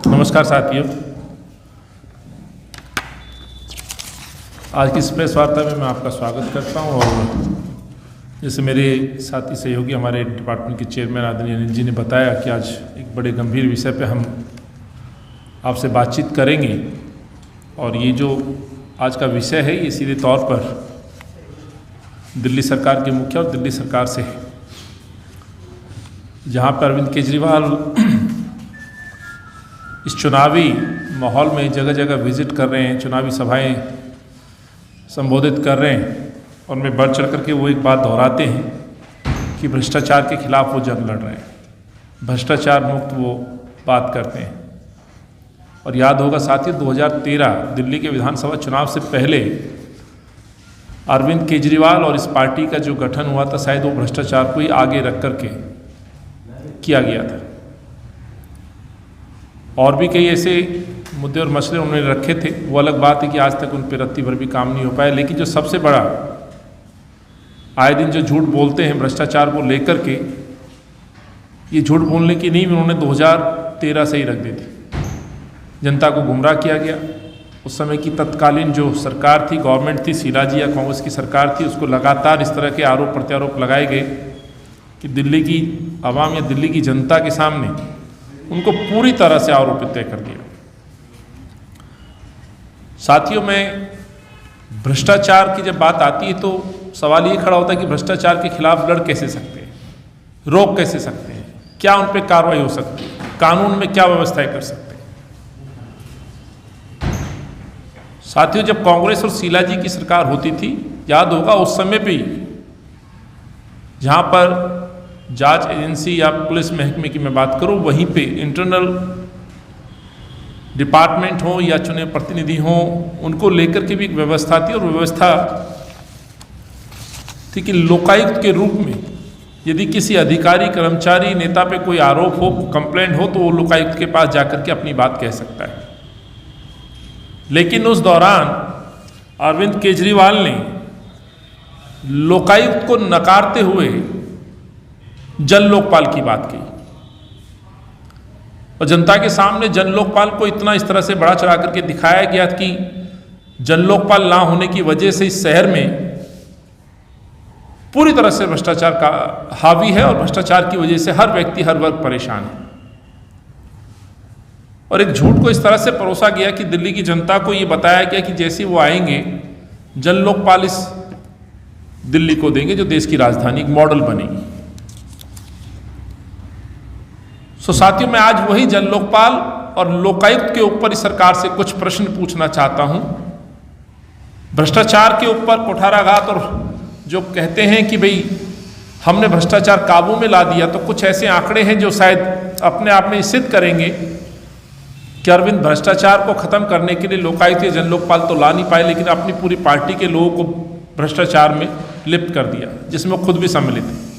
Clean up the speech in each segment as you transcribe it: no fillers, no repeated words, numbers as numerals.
नमस्कार साथियों, आज की इस प्रेस वार्ता में मैं आपका स्वागत करता हूं। और जैसे मेरे साथी सहयोगी हमारे डिपार्टमेंट के चेयरमैन आदरणीय अनिल जी ने बताया कि आज एक बड़े गंभीर विषय पे हम आपसे बातचीत करेंगे। और ये जो आज का विषय है ये सीधे तौर पर दिल्ली सरकार के मुखिया और दिल्ली सरकार से है, जहाँ पर अरविंद केजरीवाल इस चुनावी माहौल में जगह जगह विजिट कर रहे हैं, चुनावी सभाएं संबोधित कर रहे हैं और उनमें बढ़ चढ़ करके वो एक बात दोहराते हैं कि भ्रष्टाचार के खिलाफ वो जंग लड़ रहे हैं, भ्रष्टाचार मुक्त वो बात करते हैं। और याद होगा साथियों, 2013 दिल्ली के विधानसभा चुनाव से पहले अरविंद केजरीवाल और इस पार्टी का जो गठन हुआ था, शायद वो भ्रष्टाचार को ही आगे रख करके किया गया था। और भी कई ऐसे मुद्दे और मसले उन्होंने रखे थे, वो अलग बात है कि आज तक उन पर रत्ती भर भी काम नहीं हो पाया। लेकिन जो सबसे बड़ा आए दिन जो झूठ बोलते हैं भ्रष्टाचार को लेकर के, ये झूठ बोलने की नींव उन्होंने 2013 से ही रख दी थी। जनता को गुमराह किया गया। उस समय की तत्कालीन जो सरकार थी, गवर्नमेंट थी, शीला जी या कांग्रेस की सरकार थी, उसको लगातार इस तरह के आरोप प्रत्यारोप लगाए गए कि दिल्ली की आवाम या दिल्ली की जनता के सामने उनको पूरी तरह से आरोपित तय कर दिया। साथियों, में भ्रष्टाचार की जब बात आती है तो सवाल ये खड़ा होता है कि भ्रष्टाचार के खिलाफ लड़ कैसे सकते हैं, रोक कैसे सकते हैं, क्या उन पर कार्रवाई हो सकती है, कानून में क्या व्यवस्थाएं कर सकते हैं। साथियों, जब कांग्रेस और शीला जी की सरकार होती थी, याद होगा उस समय भी जहां पर जांच एजेंसी या पुलिस महकमे की मैं बात करूं, वहीं पे इंटरनल डिपार्टमेंट हो या चुने प्रतिनिधि हो, उनको लेकर के भी एक व्यवस्था थी। और व्यवस्था थी कि लोकायुक्त के रूप में यदि किसी अधिकारी, कर्मचारी, नेता पे कोई आरोप हो, कंप्लेंट हो, तो वो लोकायुक्त के पास जाकर के अपनी बात कह सकता है। लेकिन उस दौरान अरविंद केजरीवाल ने लोकायुक्त को नकारते हुए जन लोकपाल की बात की और जनता के सामने जन लोकपाल को इतना इस तरह से बढ़ा चढ़ा करके दिखाया गया कि जन लोकपाल ना होने की वजह से इस शहर में पूरी तरह से भ्रष्टाचार का हावी है और भ्रष्टाचार की वजह से हर व्यक्ति, हर वर्ग परेशान है। और एक झूठ को इस तरह से परोसा गया कि दिल्ली की जनता को ये बताया गया कि जैसे वो आएंगे जन लोकपाल इस दिल्ली को देंगे, जो देश की राजधानी एक मॉडल बनेगी। सो साथियों, मैं आज वही जन लोकपाल और लोकायुक्त के ऊपर इस सरकार से कुछ प्रश्न पूछना चाहता हूं। भ्रष्टाचार के ऊपर कुठाराघात और जो कहते हैं कि भाई हमने भ्रष्टाचार काबू में ला दिया, तो कुछ ऐसे आंकड़े हैं जो शायद अपने आप में सिद्ध करेंगे कि अरविंद भ्रष्टाचार को खत्म करने के लिए लोकायुक्त या जन लोकपाल तो ला नहीं पाए, लेकिन अपनी पूरी पार्टी के लोगों को भ्रष्टाचार में लिप्त कर दिया, जिसमें वो खुद भी सम्मिलित है।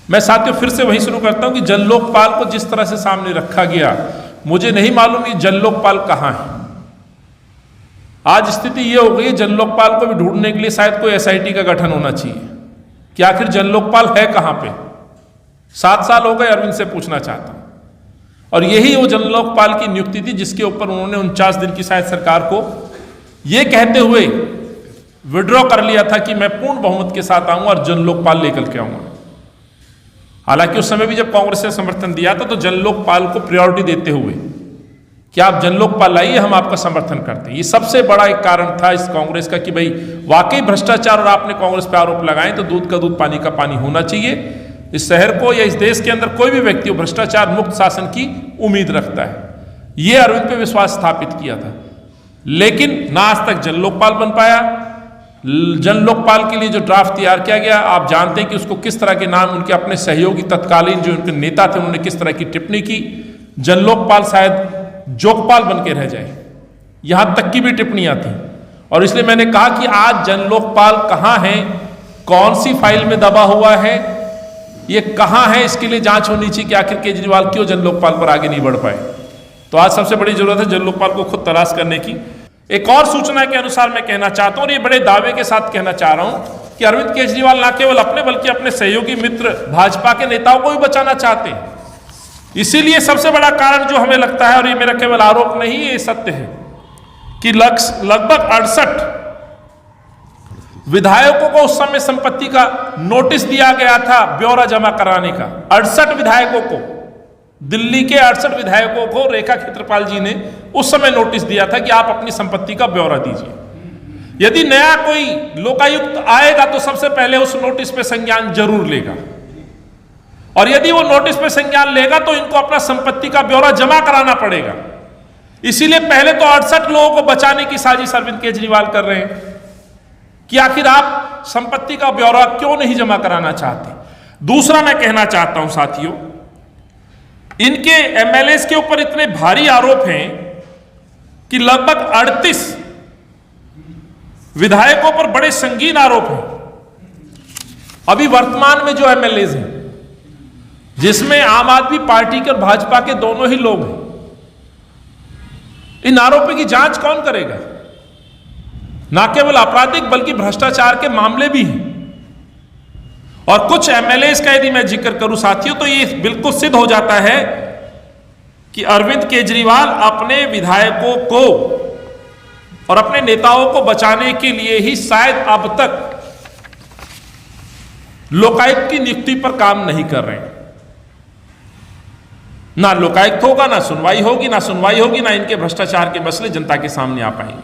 मैं साथियों फिर से वही शुरू करता हूं कि जन लोकपाल को जिस तरह से सामने रखा गया, मुझे नहीं मालूम ये जन लोकपाल कहां है। आज स्थिति ये हो गई है, जन लोकपाल को भी ढूंढने के लिए शायद कोई एसआईटी का गठन होना चाहिए कि आखिर जन लोकपाल है कहां पे। 7 साल हो गए, अरविंद से पूछना चाहता हूं। और यही वो जन लोकपाल की नियुक्ति थी जिसके ऊपर उन्होंने 49 दिन की शायद सरकार को ये कहते हुए विड्रॉ कर लिया था कि मैं पूर्ण बहुमत के साथ आऊंगा और जन लोकपाल लेकर के आऊंगा। हालांकि उस समय भी जब कांग्रेस ने समर्थन दिया था तो जन लोकपाल को प्रायोरिटी देते हुए कि आप जन लोकपाल लाइए, हम आपका समर्थन करते हैं। ये सबसे बड़ा एक कारण था इस कांग्रेस का कि भाई वाकई भ्रष्टाचार और आपने कांग्रेस पर आरोप लगाए तो दूध का दूध, पानी का पानी होना चाहिए। इस शहर को या इस देश के अंदर कोई भी व्यक्ति भ्रष्टाचार मुक्त शासन की उम्मीद रखता है। ये अरविंद पे विश्वास स्थापित किया था, लेकिन ना आज तक जन लोकपाल बन पाया। जन लोकपाल के लिए जो ड्राफ्ट तैयार किया गया, आप जानते हैं कि उसको किस तरह के नाम उनके अपने सहयोगी तत्कालीन जो उनके नेता थे उन्होंने किस तरह की टिप्पणी की। जन लोकपाल शायद जोकपाल बन के रह जाए, यहां तक की भी टिप्पणियां थी। और इसलिए मैंने कहा कि आज जन लोकपाल कहां है, कौन सी फाइल में दबा हुआ है, ये कहां है, इसके लिए जांच होनी चाहिए कि आखिर केजरीवाल क्यों जन लोकपाल पर आगे नहीं बढ़ पाए। तो आज सबसे बड़ी जरूरत है जन लोकपाल को खुद तलाश करने की। एक और सूचना के अनुसार मैं कहना चाहता हूं और ये बड़े दावे के साथ कहना चाह रहा हूं कि अरविंद केजरीवाल न केवल अपने बल्कि अपने सहयोगी मित्र भाजपा के नेताओं को भी बचाना चाहते हैं। इसीलिए सबसे बड़ा कारण जो हमें लगता है, और ये मेरा केवल आरोप नहीं, ये सत्य है कि लगभग 68 विधायकों को उस समय संपत्ति का नोटिस दिया गया था ब्यौरा जमा कराने का। 68 विधायकों को, दिल्ली के 68 विधायकों को रेखा क्षेत्रपाल जी ने उस समय नोटिस दिया था कि आप अपनी संपत्ति का ब्यौरा दीजिए। यदि नया कोई लोकायुक्त आएगा तो सबसे पहले उस नोटिस पे संज्ञान जरूर लेगा, और यदि वो नोटिस पे संज्ञान लेगा तो इनको अपना संपत्ति का ब्यौरा जमा कराना पड़ेगा। इसीलिए पहले तो 68 लोगों को बचाने की साजिश अरविंद केजरीवाल कर रहे हैं कि आखिर आप संपत्ति का ब्यौरा क्यों नहीं जमा कराना चाहते। दूसरा मैं कहना चाहता हूं साथियों, इनके एमएलएस के ऊपर इतने भारी आरोप हैं कि लगभग 38 विधायकों पर बड़े संगीन आरोप हैं। अभी वर्तमान में जो एमएलएस हैं, जिसमें आम आदमी पार्टी के और भाजपा के दोनों ही लोग हैं, इन आरोपों की जांच कौन करेगा? ना केवल आपराधिक बल्कि भ्रष्टाचार के मामले भी हैं। और कुछ एमएलएस का यदि मैं जिक्र करूं साथियों, तो ये बिल्कुल सिद्ध हो जाता है कि अरविंद केजरीवाल अपने विधायकों को और अपने नेताओं को बचाने के लिए ही शायद अब तक लोकायुक्त की नियुक्ति पर काम नहीं कर रहे हैं। ना लोकायुक्त होगा, ना सुनवाई होगी, ना इनके भ्रष्टाचार के मसले जनता के सामने आ पाएंगे।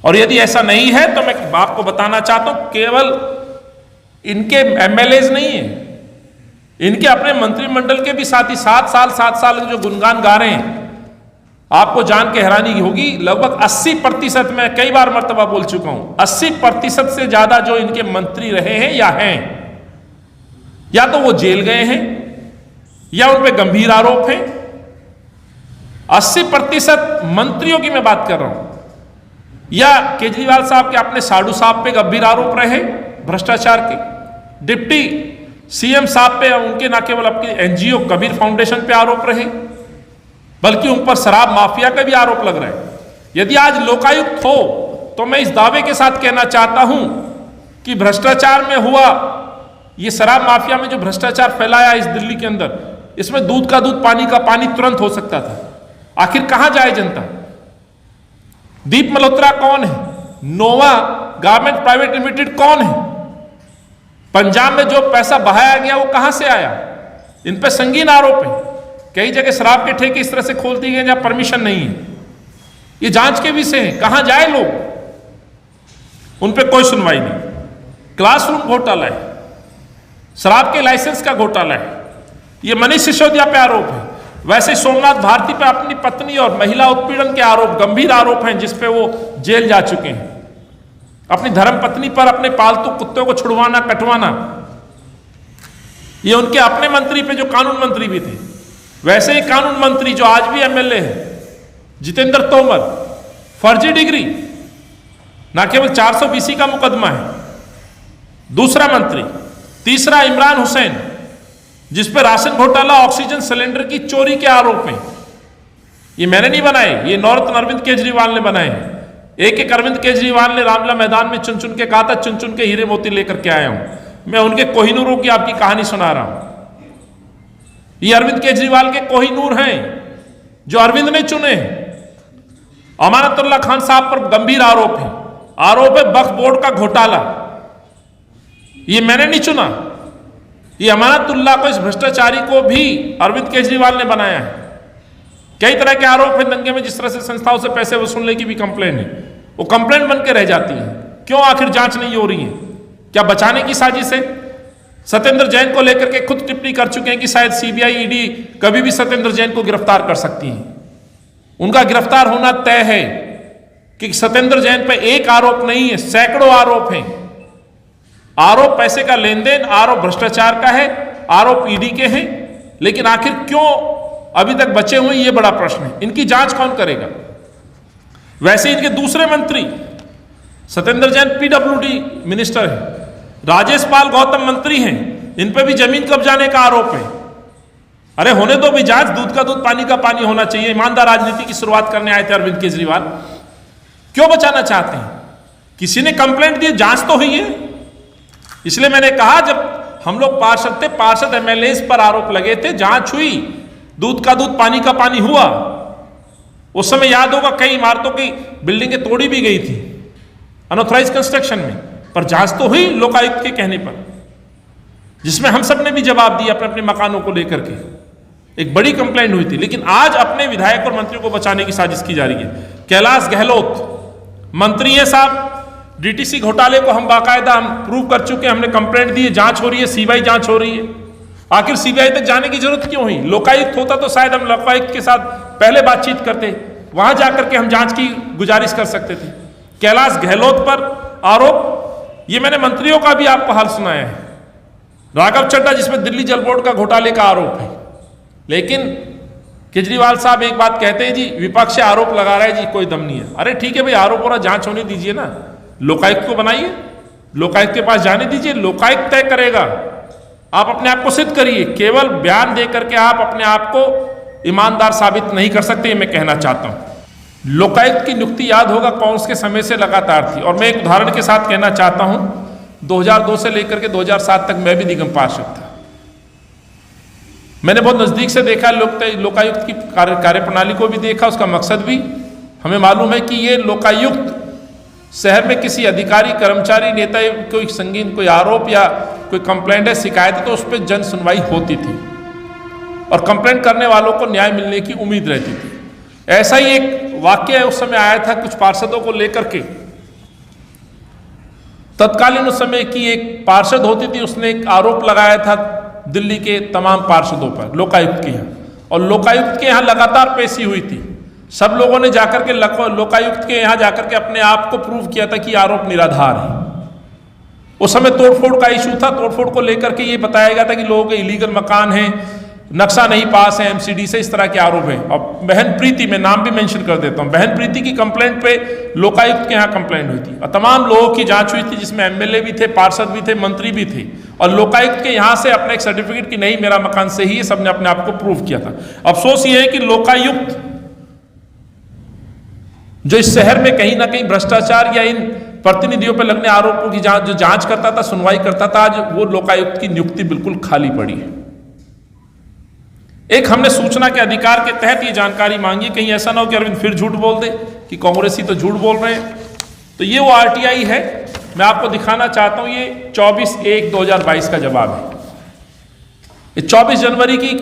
और यदि ऐसा नहीं है तो मैं आपको बताना चाहता हूं, केवल इनके एमएलएज नहीं है, इनके अपने मंत्रिमंडल के भी साथी 7 साल जो गुणगान गा रहे हैं। आपको जान के हैरानी होगी, लगभग 80%, मैं कई बार मर्तबा बोल चुका हूं, 80% से ज्यादा जो इनके मंत्री रहे हैं या तो वो जेल गए हैं या उन पे गंभीर आरोप हैं। 80% मंत्रियों की मैं बात कर रहा हूं, या केजरीवाल साहब के अपने साडू साहब पे गंभीर आरोप रहे भ्रष्टाचार के, डिप्टी सीएम साहब पे, उनके ना केवल अपनी एनजीओ कबीर फाउंडेशन पे आरोप रहे, बल्कि उन पर शराब माफिया का भी आरोप लग रहा है। यदि आज लोकायुक्त हो तो मैं इस दावे के साथ कहना चाहता हूं कि भ्रष्टाचार में हुआ, ये शराब माफिया में जो भ्रष्टाचार फैलाया इस दिल्ली के अंदर, इसमें दूध का दूध पानी का पानी तुरंत हो सकता था। आखिर कहां जाए जनता? दीप मल्होत्रा कौन है? नोवा गारमेंट प्राइवेट लिमिटेड कौन है? पंजाब में जो पैसा बहाया गया वो कहां से आया? इन पे संगीन आरोप है। कई जगह शराब के ठेके इस तरह से खोल दिए गए जहां परमिशन नहीं है। ये जांच के विषय है, कहां जाए लोग? उन पे कोई सुनवाई नहीं। क्लासरूम घोटाला है, शराब के लाइसेंस का घोटाला है, ये मनीष सिसोदिया पे आरोप है। वैसे सोमनाथ भारती पे अपनी पत्नी और महिला उत्पीड़न के आरोप, गंभीर आरोप हैं, जिसपे वो जेल जा चुके हैं। अपनी धर्म पत्नी पर अपने पालतू कुत्तों को छुड़वाना, कटवाना, ये उनके अपने मंत्री पे जो कानून मंत्री भी थे। वैसे ही कानून मंत्री जो आज भी एमएलए है, जितेंद्र तोमर, फर्जी डिग्री, ना केवल 420 का मुकदमा है, दूसरा मंत्री। तीसरा इमरान हुसैन, जिस पर राशन घोटाला, ऑक्सीजन सिलेंडर की चोरी के आरोप हैं। ये मैंने नहीं बनाए, ये नौरत्न अरविंद केजरीवाल ने बनाए हैं। एक अरविंद केजरीवाल ने रामला मैदान में चुन चुन के कहा था, चुन चुन के हीरे मोती लेकर के आया हूं। मैं उनके कोहिनूरों की आपकी कहानी सुना रहा हूं। ये अरविंद केजरीवाल के कोहिनूर हैं जो अरविंद ने चुने हैं। अमानतुल्लाह खान साहब पर गंभीर आरोप है वक्फ बोर्ड का घोटाला। ये मैंने नहीं चुना, ये अमानतुल्लाह को, इस भ्रष्टाचारी को भी अरविंद केजरीवाल ने बनाया है। कई तरह के आरोप हैं दंगे में, जिस तरह से संस्थाओं से पैसे वसूलने की भी कंप्लेन है, वो कंप्लेन बन के रह जाती है। क्यों आखिर जांच नहीं हो रही है? क्या बचाने की साजिश है? सत्येंद्र जैन को लेकर के खुद टिप्पणी कर चुके हैं कि शायद सीबीआई, ईडी कभी भी सत्येंद्र जैन को गिरफ्तार कर सकती है। उनका गिरफ्तार होना तय है कि सत्येंद्र जैन पर एक आरोप नहीं है, सैकड़ों आरोप हैं। आरोप पैसे का लेन देन, आरोप भ्रष्टाचार का है, आरोप ईडी के हैं। लेकिन आखिर क्यों अभी तक बचे हुए, ये बड़ा प्रश्न है। इनकी जांच कौन करेगा? वैसे इनके दूसरे मंत्री सत्येंद्र जैन पीडब्ल्यूडी मिनिस्टर है, राजेश पाल गौतम मंत्री हैं, इन पर भी जमीन कब्जाने का आरोप है। अरे होने दो भी जांच, दूध का दूध पानी का पानी होना चाहिए। ईमानदार राजनीति की शुरुआत करने आए थे अरविंद केजरीवाल, क्यों बचाना चाहते हैं? किसी ने कंप्लेंट दी, जांच तो हुई है। इसलिए मैंने कहा, जब हम लोग पार्षद थे, पार्षद एमएलए पर आरोप लगे थे, जांच हुई, दूध का दूध पानी का पानी हुआ। उस समय याद होगा कई इमारतों की बिल्डिंगें तोड़ी भी गई थी अनऑथराइज कंस्ट्रक्शन में, पर जांच तो हुई लोकायुक्त के कहने पर, जिसमें हम सब ने भी जवाब दिया अपने अपने मकानों को लेकर के। एक बड़ी कंप्लेंट हुई थी। लेकिन आज अपने विधायक और मंत्रियों को बचाने की साजिश की जा रही है। कैलाश गहलोत मंत्री है साहब, डीटीसी घोटाले को हम बाकायदा हम प्रूव कर चुके हैं, हमने कंप्लेंट दी है, जांच हो रही है, सीबीआई जांच हो रही है। आखिर सीबीआई तक जाने की जरूरत क्यों हुई? लोकायुक्त होता तो शायद हम लोकायुक्त के साथ पहले बातचीत करते, वहां जाकर के हम जांच की गुजारिश कर सकते थे। कैलाश गहलोत पर आरोप, ये मैंने मंत्रियों का भी आपको हाल सुनाया है। राघव चड्ढा जिसमें दिल्ली जल बोर्ड का घोटाले का आरोप है, लेकिन केजरीवाल साहब एक बात कहते हैं जी, विपक्ष आरोप लगा रहा है जी, कोई दम नहीं है। अरे ठीक है भाई, आरोप हो रहा, जांच होने दीजिए ना, लोकायुक्त को बनाइए, लोकायुक्त के पास जाने दीजिए, लोकायुक्त तय करेगा। आप अपने आप को सिद्ध करिए, केवल बयान दे करके आप अपने आप को ईमानदार साबित नहीं कर सकते, ये मैं कहना चाहता हूं। लोकायुक्त की नियुक्ति याद होगा कांग्रेस के समय से लगातार थी, और मैं एक उदाहरण के साथ कहना चाहता हूं, 2002 से लेकर के 2007 तक मैं भी निगम पार्षद था। मैंने बहुत नजदीक से देखा लोकायुक्त की कार्यप्रणाली को भी देखा, उसका मकसद भी हमें मालूम है कि ये लोकायुक्त शहर में किसी अधिकारी, कर्मचारी, नेता कोई संगीन कोई आरोप या कोई कंप्लेंट है, शिकायत है, तो उस पर जन सुनवाई होती थी और कंप्लेंट करने वालों को न्याय मिलने की उम्मीद रहती थी। ऐसा ही एक वाक्य उस समय आया था कुछ पार्षदों को लेकर के। तत्कालीन उस समय की एक पार्षद होती थी, उसने एक आरोप लगाया था दिल्ली के तमाम पार्षदों पर लोकायुक्त के यहाँ, और लोकायुक्त के यहाँ लगातार पेशी हुई थी। सब लोगों ने जाकर के लोकायुक्त के यहाँ जाकर के अपने आप को प्रूव किया था कि आरोप निराधार है। उस समय तोड़फोड़ का इशू था, तोड़फोड़ को लेकर के ये बताया गया था कि लोगों के इलीगल मकान हैं, नक्शा नहीं पास है एमसीडी से, इस तरह के आरोप हैं। और बहन प्रीति, मैं नाम भी मेंशन कर देता हूं, बहन प्रीति की कंप्लेंट पे लोकायुक्त के यहाँ कंप्लेंट हुई थी और तमाम लोगों की जांच हुई थी, जिसमें एमएलए भी थे, पार्षद भी थे, मंत्री भी थे, और लोकायुक्त के यहाँ से अपने एक सर्टिफिकेट की नहीं मेरा मकान सही है, सबने अपने आप को प्रूव किया था। अफसोस ये है कि लोकायुक्त जो इस शहर में कहीं ना कहीं भ्रष्टाचार या इन प्रतिनिधियों पर लगने आरोपों की जो जांच करता था, सुनवाई करता था, आज वो लोकायुक्त की नियुक्ति बिल्कुल खाली पड़ी है। एक हमने सूचना के अधिकार के तहत ये जानकारी मांगी, कहीं ऐसा ना हो कि अरविंद फिर झूठ बोल दे कि कांग्रेसी तो झूठ बोल रहे हैं। तो ये वो आरटीआई है, मैं आपको दिखाना चाहता हूं, ये 24/1/2022 का जवाब है। ये 24 जनवरी की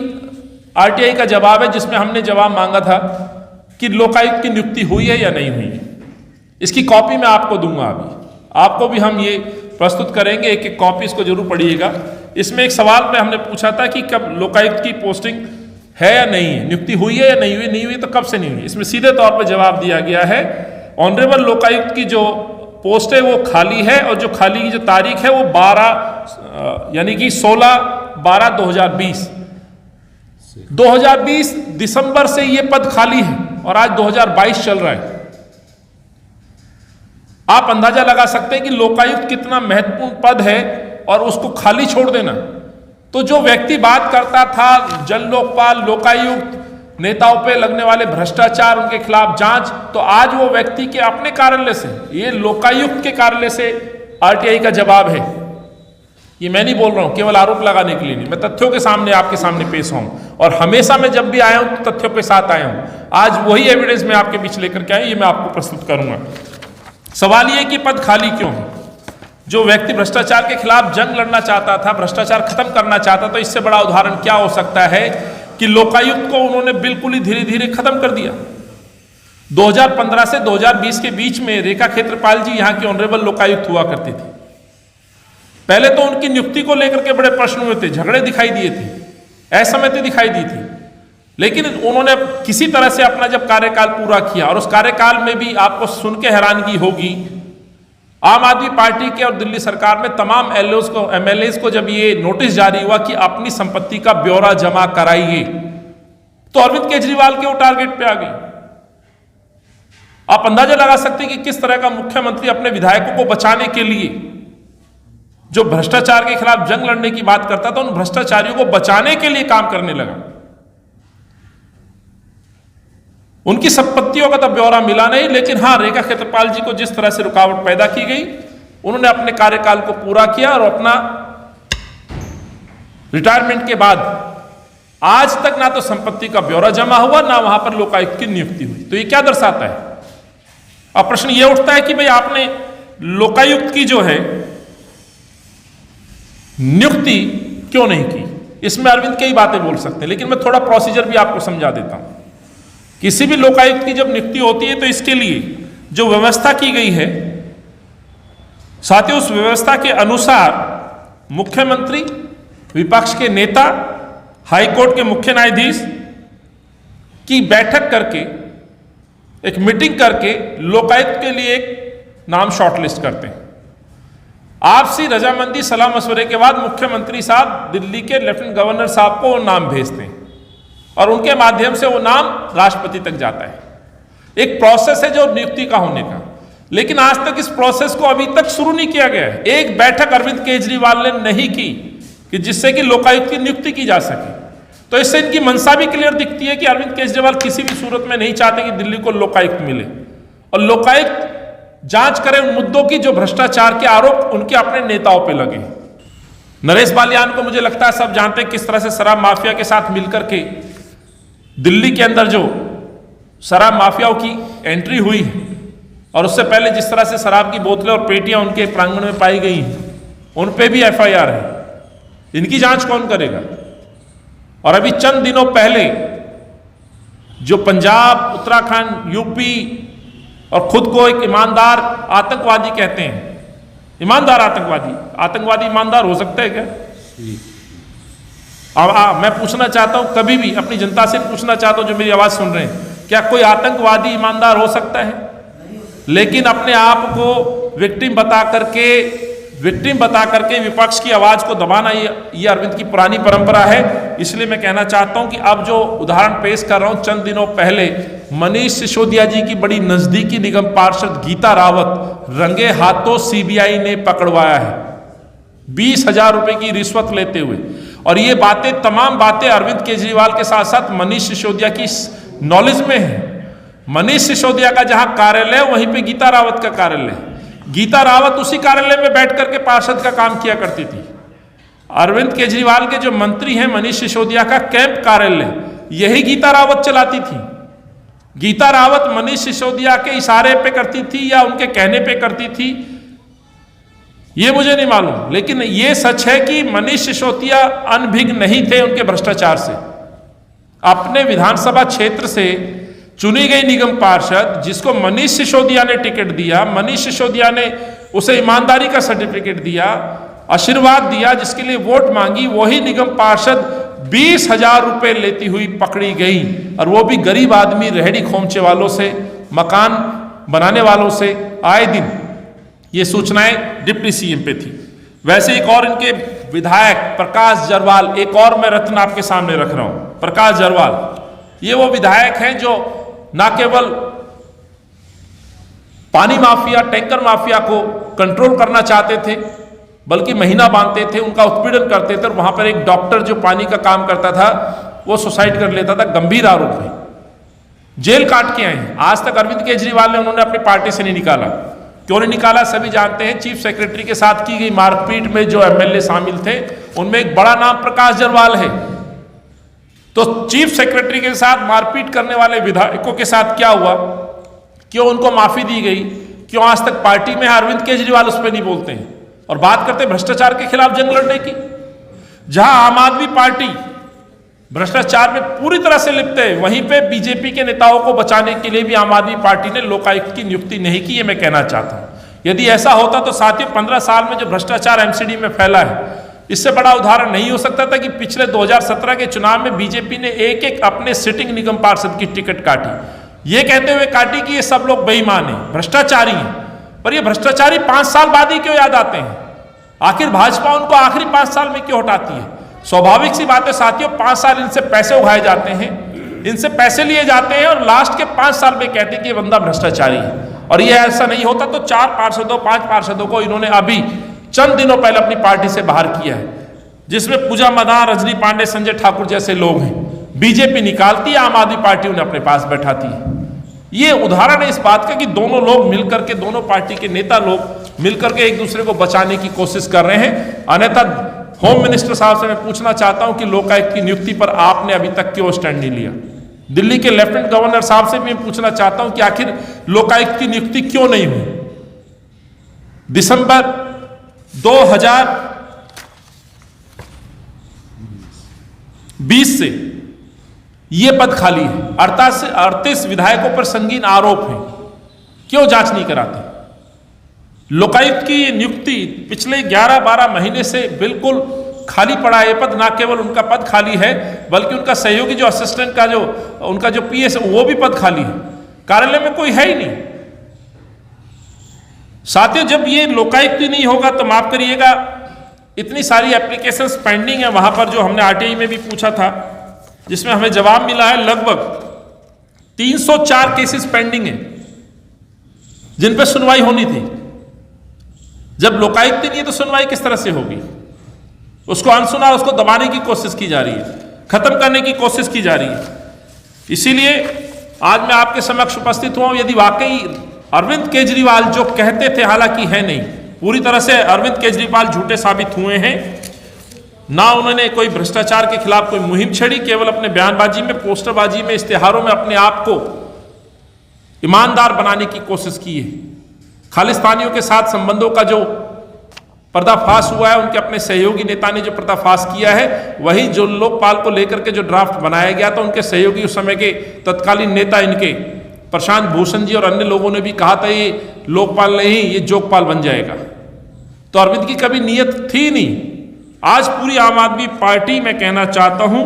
आरटीआई का जवाब है, जिसमें हमने जवाब मांगा था कि लोकायुक्त की नियुक्ति हुई है या नहीं हुई है। इसकी कॉपी मैं आपको दूंगा, अभी आपको भी हम ये प्रस्तुत करेंगे, एक एक कॉपी इसको जरूर पढ़िएगा। इसमें एक सवाल पे हमने पूछा था कि कब लोकायुक्त की पोस्टिंग है या नहीं है, नियुक्ति हुई है या नहीं हुई, नहीं हुई तो कब से नहीं हुई। इसमें सीधे तौर पर जवाब दिया गया है, ऑनरेबल लोकायुक्त की जो पोस्ट है वो खाली है, और जो खाली की जो तारीख है वो 12 यानी कि 16/12/2020 2020 दिसंबर से ये पद खाली है, और आज 2022 चल रहा है। आप अंदाजा लगा सकते हैं कि लोकायुक्त कितना महत्वपूर्ण पद है, और उसको खाली छोड़ देना। तो जो व्यक्ति बात करता था जन लोकपाल, लोकायुक्त, नेताओं पे लगने वाले भ्रष्टाचार, उनके खिलाफ जांच, तो आज वो व्यक्ति के अपने कार्यालय से, ये लोकायुक्त के कार्यालय से आरटीआई का जवाब है। ये मैं नहीं बोल रहा हूं केवल आरोप लगाने के लिए नहीं, मैं तथ्यों के सामने आपके सामने पेश हूं, और हमेशा मैं जब भी आया हूं तो तथ्यों के साथ आया हूं। आज वही एविडेंस मैं आपके बीच लेकर के आया, ये मैं आपको प्रस्तुत करूंगा। सवाल ये कि पद खाली क्यों है? जो व्यक्ति भ्रष्टाचार के खिलाफ जंग लड़ना चाहता था, भ्रष्टाचार खत्म करना चाहता, तो इससे बड़ा उदाहरण क्या हो सकता है कि लोकायुक्त को उन्होंने बिल्कुल ही धीरे धीरे खत्म कर दिया। 2015 से 2020 के बीच में रेखा क्षेत्रपाल जी यहाँ की ऑनरेबल लोकायुक्त हुआ करती थी। पहले तो उनकी नियुक्ति को लेकर के बड़े प्रश्न हुए थे, झगड़े दिखाई दिए थे, असहमति दिखाई दी थी, लेकिन उन्होंने किसी तरह से अपना जब कार्यकाल पूरा किया, और उस कार्यकाल में भी आपको सुन के हैरानगी होगी, आम आदमी पार्टी के और दिल्ली सरकार में तमाम एमएलए को जब ये नोटिस जारी हुआ कि अपनी संपत्ति का ब्यौरा जमा कराइए, तो अरविंद केजरीवाल के वो टारगेट पे आ गई। आप अंदाजा लगा सकते हैं कि किस तरह का मुख्यमंत्री अपने विधायकों को बचाने के लिए, जो भ्रष्टाचार के खिलाफ जंग लड़ने की बात करता था, उन भ्रष्टाचारियों को बचाने के लिए काम करने लगा। उनकी संपत्तियों का तो ब्यौरा मिला नहीं, लेकिन हाँ, रेखा क्षेत्रपाल जी को जिस तरह से रुकावट पैदा की गई, उन्होंने अपने कार्यकाल को पूरा किया और अपना रिटायरमेंट के बाद आज तक ना तो संपत्ति का ब्यौरा जमा हुआ, ना वहां पर लोकायुक्त की नियुक्ति हुई। तो ये क्या दर्शाता है? अब प्रश्न ये उठता है कि भाई आपने लोकायुक्त की जो है नियुक्ति क्यों नहीं की? इसमें अरविंद कई बातें बोल सकते हैं, लेकिन मैं थोड़ा प्रोसीजर भी आपको समझा देता हूं। किसी भी लोकायुक्त की जब नियुक्ति होती है तो इसके लिए जो व्यवस्था की गई है, साथियों, उस व्यवस्था के अनुसार मुख्यमंत्री, विपक्ष के नेता, हाईकोर्ट के मुख्य न्यायाधीश की बैठक करके, एक मीटिंग करके लोकायुक्त के लिए एक नाम शॉर्टलिस्ट करते हैं। आपसी रजामंदी सलाह मशवरे के बाद मुख्यमंत्री साहब दिल्ली के लेफ्टिनेंट गवर्नर साहब को वो नाम भेजते हैं और उनके माध्यम से वो नाम राष्ट्रपति तक जाता है। एक प्रोसेस है जो नियुक्ति का होने का, लेकिन आज तक इस प्रोसेस को अभी तक शुरू नहीं किया गया है। एक बैठक अरविंद केजरीवाल ने नहीं की कि जिससे कि लोकायुक्त की नियुक्ति की जा सके। तो इससे इनकी मंशा भी क्लियर दिखती है कि अरविंद केजरीवाल किसी भी सूरत में नहीं चाहते कि दिल्ली को लोकायुक्त मिले और लोकायुक्त जांच करे उन मुद्दों की जो भ्रष्टाचार के आरोप उनके अपने नेताओं पे लगे। नरेश बालियान को मुझे लगता है सब जानते हैं किस तरह से शराब माफिया के साथ मिलकर के दिल्ली के अंदर जो शराब माफियाओं की एंट्री हुई है और उससे पहले जिस तरह से शराब की बोतलें और पेटियां उनके प्रांगण में पाई गई हैं, उन पे भी एफआईआर है। इनकी जांच कौन करेगा? और अभी चंद दिनों पहले जो पंजाब, उत्तराखंड, यूपी और खुद को एक ईमानदार आतंकवादी कहते हैं, ईमानदार आतंकवादी ईमानदार हो सकता है क्या? अब मैं पूछना चाहता हूं, कभी भी अपनी जनता से पूछना चाहता हूं जो मेरी आवाज सुन रहे हैं, क्या कोई आतंकवादी ईमानदार हो सकता है? लेकिन अपने आप को विक्टिम बता करके विपक्ष की आवाज को दबाना ये अरविंद की पुरानी परंपरा है। इसलिए मैं कहना चाहता हूं कि अब जो उदाहरण पेश कर रहा हूं, चंद दिनों पहले मनीष सिसोदिया जी की बड़ी नजदीकी निगम पार्षद गीता रावत रंगे हाथों सीबीआई ने पकड़वाया है 20,000 रुपए की रिश्वत लेते हुए। और ये बातें, तमाम बातें अरविंद केजरीवाल के साथ साथ मनीष सिसोदिया की नॉलेज में है। मनीष सिसोदिया का जहां कार्यालय है वहीं पे गीता रावत का कार्यालय है। गीता रावत उसी कार्यालय में बैठ करके पार्षद का काम किया करती थी। अरविंद केजरीवाल के जो मंत्री हैं मनीष सिसोदिया का कैंप कार्यालय यही गीता रावत चलाती थी। गीता रावत मनीष सिसोदिया के इशारे पे करती थी या उनके कहने पे करती थी, ये मुझे नहीं मालूम, लेकिन ये सच है कि मनीष सिसोदिया अनभिज्ञ नहीं थे उनके भ्रष्टाचार से। अपने विधानसभा क्षेत्र से चुनी गई निगम पार्षद जिसको मनीष सिसोदिया ने टिकट दिया, मनीष सिसोदिया ने उसे ईमानदारी का सर्टिफिकेट दिया, आशीर्वाद दिया, जिसके लिए वोट मांगी, वही निगम पार्षद 20,000 रुपए लेती हुई पकड़ी गई। और वो भी गरीब आदमी, रेहड़ी खोमचे वालों से, मकान बनाने वालों से। आए दिन ये सूचनाएं डिप्टी सीएम पे थी। वैसे एक और इनके विधायक प्रकाश जरवाल, एक और मैं रत्न आपके सामने रख रहा हूं, प्रकाश जरवाल। ये वो विधायक हैं जो ना केवल पानी माफिया, टैंकर माफिया को कंट्रोल करना चाहते थे, बल्कि महीना बांधते थे, उनका उत्पीड़न करते थे। और वहां पर एक डॉक्टर जो पानी का काम करता था वो सुसाइड कर लेता था, गंभीर आरोप है, जेल काट के आए हैं। आज तक अरविंद केजरीवाल ने उन्होंने अपनी पार्टी से नहीं निकाला। क्यों नहीं निकाला सभी जानते हैं। चीफ सेक्रेटरी के साथ की गई मारपीट में जो एमएलए शामिल थे उनमें एक बड़ा नाम प्रकाश जरवाल है। तो चीफ सेक्रेटरी के साथ मारपीट करने वाले विधायकों के साथ क्या हुआ? क्यों उनको माफी दी गई? क्यों आज तक पार्टी में अरविंद केजरीवाल उस पर नहीं बोलते हैं और बात करते भ्रष्टाचार के खिलाफ जंग लड़ने की? जहां आम आदमी पार्टी भ्रष्टाचार में पूरी तरह से लिप्त है, वहीं पे बीजेपी के नेताओं को बचाने के लिए भी आम आदमी पार्टी ने लोकायुक्त की नियुक्ति नहीं की। ये मैं कहना चाहता हूं। यदि ऐसा होता तो साथियों 15 साल में जो भ्रष्टाचार एमसीडी में फैला है, इससे बड़ा उदाहरण नहीं हो सकता था कि पिछले 2017 के चुनाव में बीजेपी ने एक एक अपने सिटिंग निगम पार्षद की टिकट काटी, ये कहते हुए काटी कि ये सब लोग बेईमान हैं, भ्रष्टाचारी हैं। पर ये भ्रष्टाचारी 5 साल बाद ही क्यों याद आते हैं? आखिर भाजपा उनको आखिरी 5 साल में क्यों हटाती है? स्वाभाविक सी बात है साथियों, 5 साल इनसे पैसे उगाए जाते हैं, इनसे पैसे लिए जाते हैं और लास्ट के 5 साल में कहते हैं कि ये बंदा भ्रष्टाचारी है। और ये ऐसा नहीं होता तो 4 पार्षदों 5 पार्षदों को इन्होंने अभी चंद दिनों पहले अपनी पार्टी से बाहर किया है, जिसमें पूजा मदान, रजनी पांडे, संजय ठाकुर जैसे लोग हैं। बीजेपी निकालती है, आम आदमी पार्टी उन्हें अपने पास बैठाती है। ये उदाहरण है इस बात का कि दोनों लोग मिलकर के, दोनों पार्टी के नेता लोग मिलकर के एक दूसरे को बचाने की कोशिश कर रहे हैं। अन्यथा होम मिनिस्टर साहब से मैं पूछना चाहता हूं कि लोकायुक्त की नियुक्ति पर आपने अभी तक क्यों स्टैंड नहीं लिया। दिल्ली के लेफ्टिनेंट गवर्नर साहब से भी मैं पूछना चाहता हूं कि आखिर लोकायुक्त की नियुक्ति क्यों नहीं हुई। दिसंबर 2020 से यह पद खाली है। 38 विधायकों पर संगीन आरोप है, क्यों जांच नहीं कराते। लोकायुक्त की नियुक्ति पिछले 11-12 महीने से बिल्कुल खाली पड़ा है। पद ना केवल उनका पद खाली है, बल्कि उनका सहयोगी जो असिस्टेंट का उनका जो पीएस वो भी पद खाली है। कार्यालय में कोई है ही नहीं। साथियों, जब ये लोकायुक्त नहीं होगा तो माफ करिएगा, इतनी सारी एप्लीकेशंस पेंडिंग है वहां पर, जो हमने आरटीआई में भी पूछा था, जिसमें हमें जवाब मिला है लगभग 304 केसेस पेंडिंग है जिन पर सुनवाई होनी थी। जब लोकायुक्त नहीं है तो सुनवाई किस तरह से होगी। उसको अनसुना, उसको दबाने की कोशिश की जा रही है, खत्म करने की कोशिश की जा रही है। इसीलिए आज मैं आपके समक्ष उपस्थित हुआ। यदि वाकई अरविंद केजरीवाल जो कहते थे, हालांकि है नहीं, पूरी तरह से अरविंद केजरीवाल झूठे साबित हुए हैं। ना उन्होंने कोई भ्रष्टाचार के खिलाफ कोई मुहिम छेड़ी, केवल अपने बयानबाजी में, पोस्टरबाजी में, इश्तिहारों में अपने आप को ईमानदार बनाने की कोशिश की है। खालिस्तानियों के साथ संबंधों का जो पर्दाफाश हुआ है, उनके अपने सहयोगी नेता ने जो पर्दाफाश किया है, वही जो लोकपाल को लेकर के जो ड्राफ्ट बनाया गया था, उनके सहयोगी उस समय के तत्कालीन नेता इनके प्रशांत भूषण जी और अन्य लोगों ने भी कहा था ये लोकपाल नहीं, ये जोगपाल बन जाएगा। तो अरविंद की कभी नीयत थी नहीं। आज पूरी आम आदमी पार्टी, मैं कहना चाहता हूं,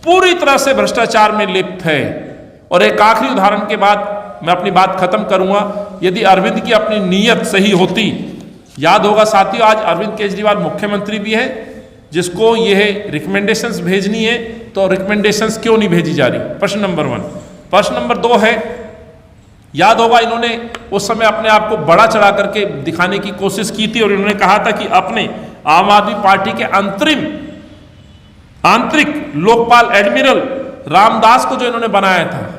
पूरी तरह से भ्रष्टाचार में लिप्त है। और एक आखिरी उदाहरण के बाद मैं अपनी बात खत्म करूंगा। यदि अरविंद की अपनी नीयत सही होती, याद होगा साथियों, आज अरविंद केजरीवाल मुख्यमंत्री भी है, जिसको यह रिकमेंडेशंस भेजनी है, तो रिकमेंडेशंस क्यों नहीं भेजी जा रही? प्रश्न नंबर 1। प्रश्न नंबर 2 है, याद होगा इन्होंने उस समय अपने आप को बड़ा चढ़ा करके दिखाने की कोशिश की थी और इन्होंने कहा था कि अपने आम आदमी पार्टी के आंतरिक लोकपाल एडमिरल रामदास को जो इन्होंने बनाया था,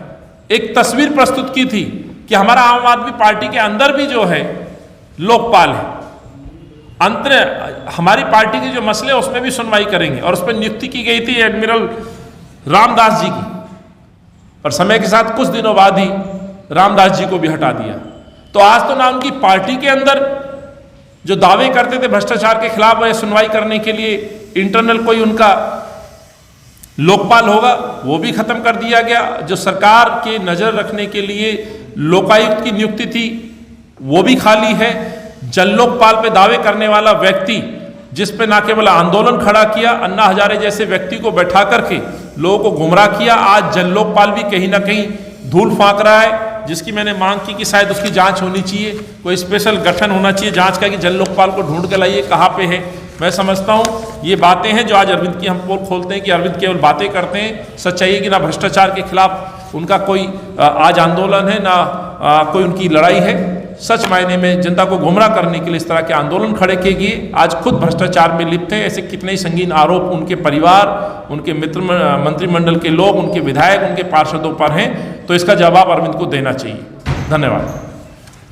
एक तस्वीर प्रस्तुत की थी कि हमारा आम आदमी पार्टी के अंदर भी जो है लोकपाल है, हमारी पार्टी के जो मसले हैं उसमें भी सुनवाई करेंगे। और उस पर नियुक्ति की गई थी एडमिरल रामदास जी की, और समय के साथ कुछ दिनों बाद ही रामदास जी को भी हटा दिया। तो आज तो ना उनकी पार्टी के अंदर जो दावे करते थे भ्रष्टाचार के खिलाफ वह सुनवाई करने के लिए इंटरनल कोई उनका लोकपाल होगा, वो भी खत्म कर दिया गया। जो सरकार के नजर रखने के लिए लोकायुक्त की नियुक्ति थी वो भी खाली है। जन लोकपाल पे दावे करने वाला व्यक्ति, जिस पे ना केवल आंदोलन खड़ा किया, अन्ना हजारे जैसे व्यक्ति को बैठा करके लोगों को गुमराह किया, आज जन लोकपाल भी कहीं ना कहीं धूल फांक रहा है, जिसकी मैंने मांग की कि शायद उसकी जांच होनी चाहिए, कोई स्पेशल गठन होना चाहिए जांच का कि जन लोकपाल को ढूंढ के लाइए कहाँ पे है। मैं समझता हूँ ये बातें हैं जो आज अरविंद की हम पोल खोलते हैं कि अरविंद केवल बातें करते हैं। सच्चाई है कि ना भ्रष्टाचार के खिलाफ उनका कोई आज आंदोलन है, ना कोई उनकी लड़ाई है। सच मायने में जनता को गुमराह करने के लिए इस तरह के आंदोलन खड़े किए गए, आज खुद भ्रष्टाचार में लिप्त हैं। ऐसे कितने ही संगीन आरोप उनके परिवार, उनके मित्र, मंत्रिमंडल के लोग, उनके विधायक, उनके पार्षदों पर हैं। तो इसका जवाब अरविंद को देना चाहिए। धन्यवाद।